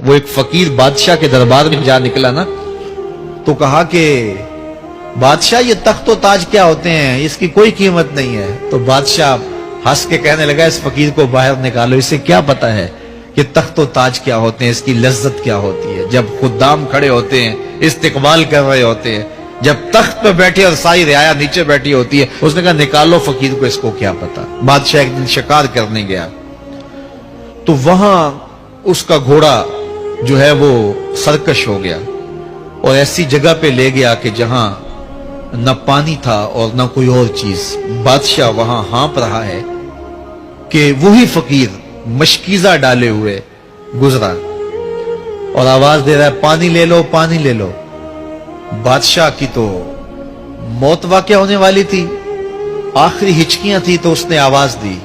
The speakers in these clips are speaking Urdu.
وہ ایک فقیر بادشاہ کے دربار میں جا نکلا نا، تو کہا کہ بادشاہ یہ تخت و تاج کیا ہوتے ہیں، اس کی کوئی قیمت نہیں ہے۔ تو بادشاہ ہنس کے کہنے لگا اس فقیر کو باہر نکالو، اسے کیا پتا ہے کہ تخت و تاج کیا ہوتے ہیں، اس کی لذت کیا ہوتی ہے۔ جب خدام کھڑے ہوتے ہیں، استقبال کر رہے ہوتے ہیں، جب تخت پہ بیٹھے اور ساری رعایا نیچے بیٹھی ہوتی ہے، اس نے کہا نکالو فقیر کو، اس کو کیا پتا۔ بادشاہ ایک دن شکار کرنے گیا تو وہاں اس کا گھوڑا جو ہے وہ سرکش ہو گیا اور ایسی جگہ پہ لے گیا کہ جہاں نہ پانی تھا اور نہ کوئی اور چیز۔ بادشاہ وہاں ہانپ رہا ہے کہ وہی فقیر مشکیزہ ڈالے ہوئے گزرا اور آواز دے رہا ہے پانی لے لو، پانی لے لو۔ بادشاہ کی تو موت واقع ہونے والی تھی، آخری ہچکیاں تھی، تو اس نے آواز دی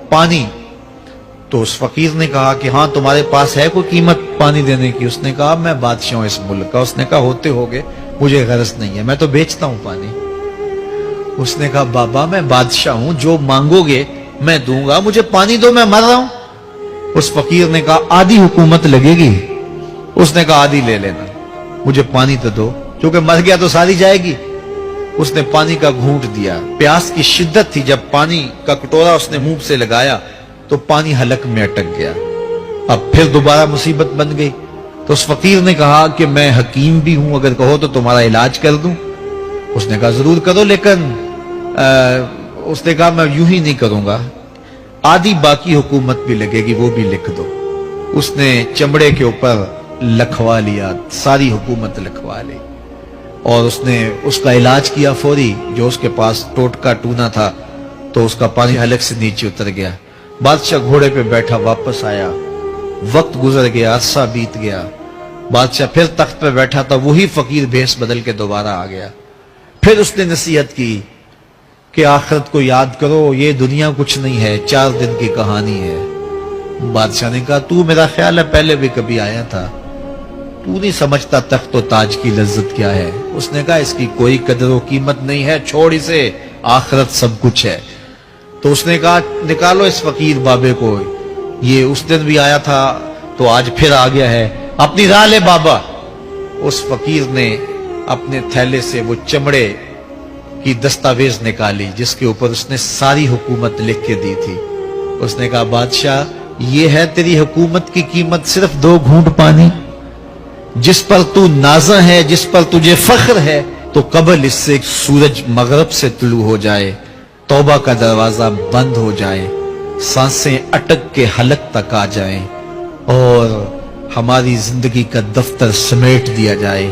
پانی۔ تو اس فقیر نے کہا کہ ہاں تمہارے پاس ہے کوئی قیمت پانی دینے کی؟ اس نے کہا میں بادشاہ ہوں اس ملک کا۔ اس نے کہا ہوتے ہوگے، مجھے غرض نہیں ہے، میں تو بیچتا ہوں پانی۔ اس نے کہا بابا میں بادشاہ ہوں، جو مانگو گے میں دوں گا، مجھے پانی دو، میں مر رہا ہوں۔ اس فقیر نے کہا آدھی حکومت لگے گی۔ اس نے کہا آدھی لے لینا، مجھے پانی تو دو، کیونکہ مر گیا تو ساری جائے گی۔ اس نے پانی کا گھونٹ دیا، پیاس کی شدت تھی، جب پانی کا کٹورا اس نے منہ سے لگایا تو پانی حلق میں اٹک گیا۔ اب پھر دوبارہ مصیبت بن گئی تو اس فقیر نے کہا کہ میں حکیم بھی ہوں، اگر کہو تو تمہارا علاج کر دوں۔ اس نے کہا ضرور کرو، لیکن اس نے کہا میں یوں ہی نہیں کروں گا، آدھی باقی حکومت بھی لگے گی، وہ بھی لکھ دو۔ اس نے چمڑے کے اوپر لکھوا لیا، ساری حکومت لکھوا لی اور اس نے اس کا علاج کیا فوری۔ جو اس کے پاس ٹوٹکا ٹونا تھا تو اس کا پانی حلق سے نیچے اتر گیا۔ بادشاہ گھوڑے پہ بیٹھا واپس آیا، وقت گزر گیا، عرصہ بیت گیا، بادشاہ پھر تخت پہ بیٹھا تھا، وہی فقیر بھیس بدل کے دوبارہ آ گیا۔ پھر اس نے نصیحت کی کہ آخرت کو یاد کرو، یہ دنیا کچھ نہیں ہے، 4 دن کی کہانی ہے۔ بادشاہ نے کہا تو میرا خیال ہے پہلے بھی کبھی آیا تھا، تو نہیں سمجھتا تخت و تاج کی لذت کیا ہے۔ اس نے کہا اس کی کوئی قدر و قیمت نہیں ہے، چھوڑ اسے، آخرت سب کچھ ہے۔ تو اس نے کہا نکالو اس فقیر بابے کو، یہ اس دن بھی آیا تھا تو آج پھر آ گیا ہے، اپنی راہ لے بابا۔ اس فقیر نے اپنے تھیلے سے وہ چمڑے کی دستاویز نکالی جس کے اوپر اس نے ساری حکومت لکھ کے دی تھی۔ اس نے کہا بادشاہ یہ ہے تیری حکومت کی قیمت، صرف 2 گھونٹ پانی، جس پر تو نازاں ہے، جس پر تجھے فخر ہے، تو قبل اس سے سورج مغرب سے طلوع ہو جائے، توبہ کا دروازہ بند ہو جائے، سانسیں اٹک کے حلق تک آ جائیں اور ہماری زندگی کا دفتر سمیٹ دیا جائے،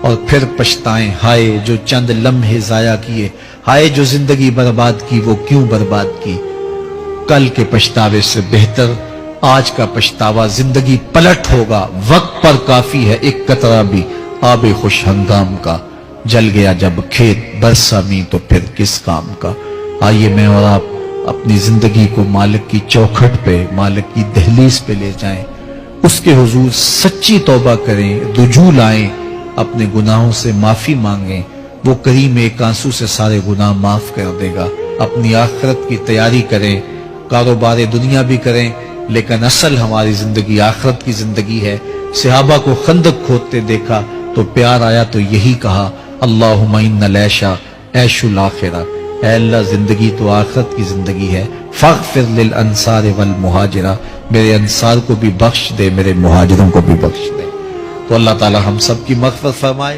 اور پھر پچھتائیں ہائے جو چند لمحے ضائع کیے، ہائے جو زندگی برباد کی، وہ کیوں برباد کی۔ کل کے پچھتاوے سے بہتر آج کا پچھتاوا، زندگی پلٹ ہوگا، وقت پر کافی ہے ایک قطرہ بھی آب خوش ہنگام کا، جل گیا جب کھیت برسا می تو پھر کس کام کا۔ آئیے میں اور آپ اپنی زندگی کو مالک کی چوکھٹ پہ، مالک کی دہلیز پہ لے جائیں، اس کے حضور سچی توبہ کریں، رجوع لائیں، اپنے گناہوں سے معافی مانگیں، وہ کریم ایک آنسو سے سارے گناہ معاف کر دے گا۔ اپنی آخرت کی تیاری کریں، کاروبار دنیا بھی کریں، لیکن اصل ہماری زندگی آخرت کی زندگی ہے۔ صحابہ کو خندق کھودتے دیکھا تو پیار آیا تو یہی کہا اللہم ان العیش عیش الآخرہ، اے اللہ زندگی تو آخرت کی زندگی ہے، فاغفر للانصار والمہاجرہ، میرے انصار کو بھی بخش دے، میرے مہاجروں کو بھی بخش دے۔ تو اللہ تعالی ہم سب کی مغفرت فرمائے۔